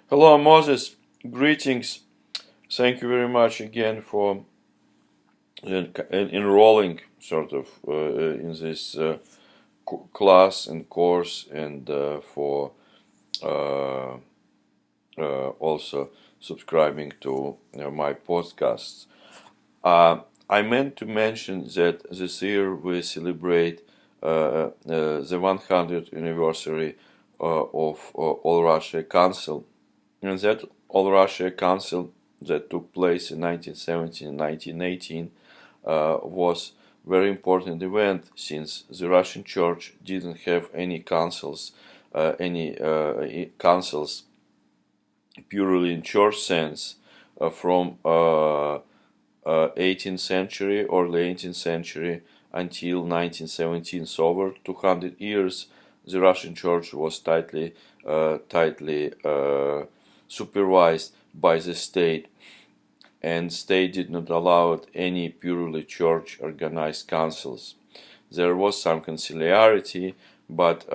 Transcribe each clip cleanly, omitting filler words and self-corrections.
Hello, Moses. Greetings. Thank you very much again for enrolling in this class and course, and for uh, also subscribing to my podcasts. I meant to mention that this year we celebrate the 100th anniversary of All Russia Council. And that All Russia Council that took place in 1917 and 1918 was a very important event, since the Russian Church didn't have any councils purely in church sense from 18th century or late 18th century until 1917. So over 200 years, the Russian Church was tightly supervised by the state, and state did not allow any purely church organized councils. There was some conciliarity, but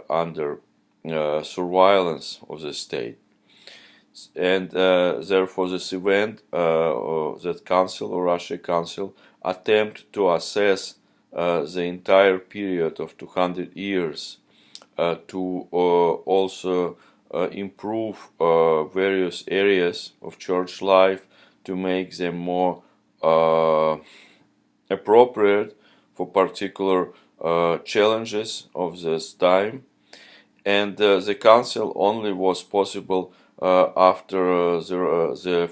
under surveillance of the state. And therefore this event, that council or Russia Council, attempt to assess the entire period of 200 years to also improve various areas of church life, to make them more appropriate for particular challenges of this time. And the council only was possible after the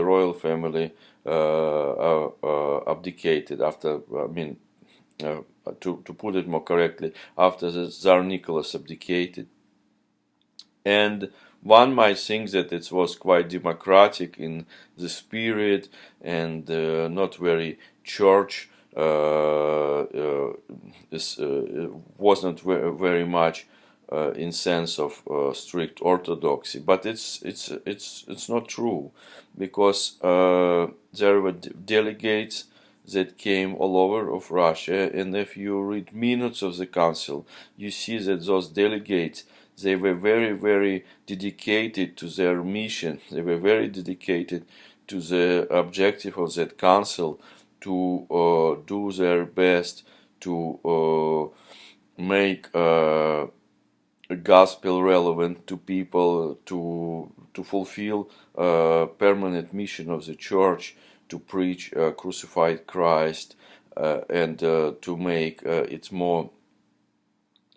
royal family abdicated, after, to put it more correctly, after the Tsar Nicholas abdicated. And one might think that it was quite democratic in the spirit, and not very church. This was not very much in sense of strict orthodoxy, but it's not true, because there were delegates that came all over of Russia, and if you read minutes of the council, you see that those delegates, they were very, very dedicated to their mission. They were very dedicated to the objective of that council, to do their best to make gospel relevant to people, to fulfill permanent mission of the church, to preach crucified Christ, and to make it more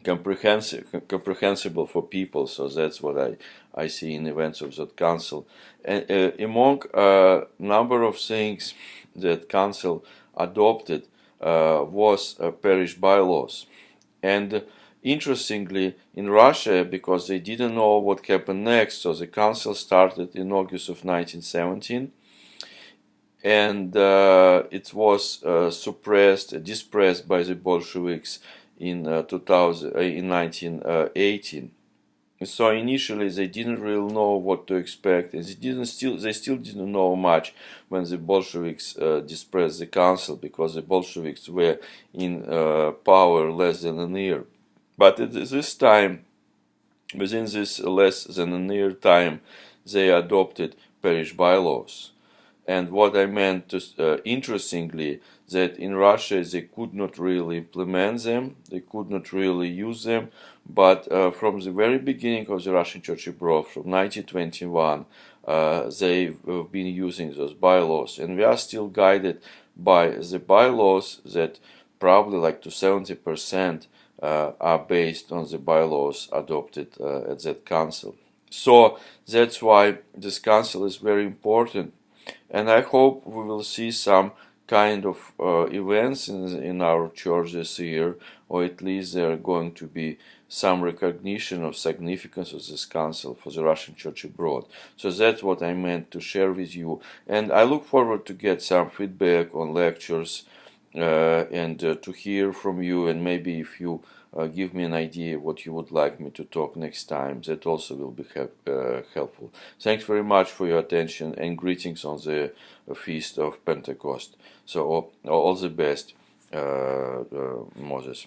comprehensible for people. So that's what I see in events of that council. And among a number of things that council adopted was parish bylaws. And interestingly, in Russia, because they didn't know what happened next, so the council started in August of 1917, and it was dispressed by the Bolsheviks in 1918. So initially they didn't really know what to expect, and they still didn't know much when the Bolsheviks dispersed the council, because the Bolsheviks were in power less than a year. But at this time, within this less than a year time, they adopted parish bylaws. And what I meant, interestingly, that in Russia they could not really implement them, they could not really use them, but from the very beginning of the Russian Church abroad, from 1921, they've been using those bylaws, and we are still guided by the bylaws that probably like to 70% are based on the bylaws adopted at that council. So that's why this council is very important. And I hope we will see some kind of events in our church this year, or at least there are going to be some recognition of significance of this council for the Russian Church abroad. So that's what I meant to share with you, and I look forward to get some feedback on lectures and to hear from you, and maybe if you give me an idea what you would like me to talk next time, that also will be helpful. Thanks very much for your attention, and greetings on the feast of Pentecost. So all the best, Moses.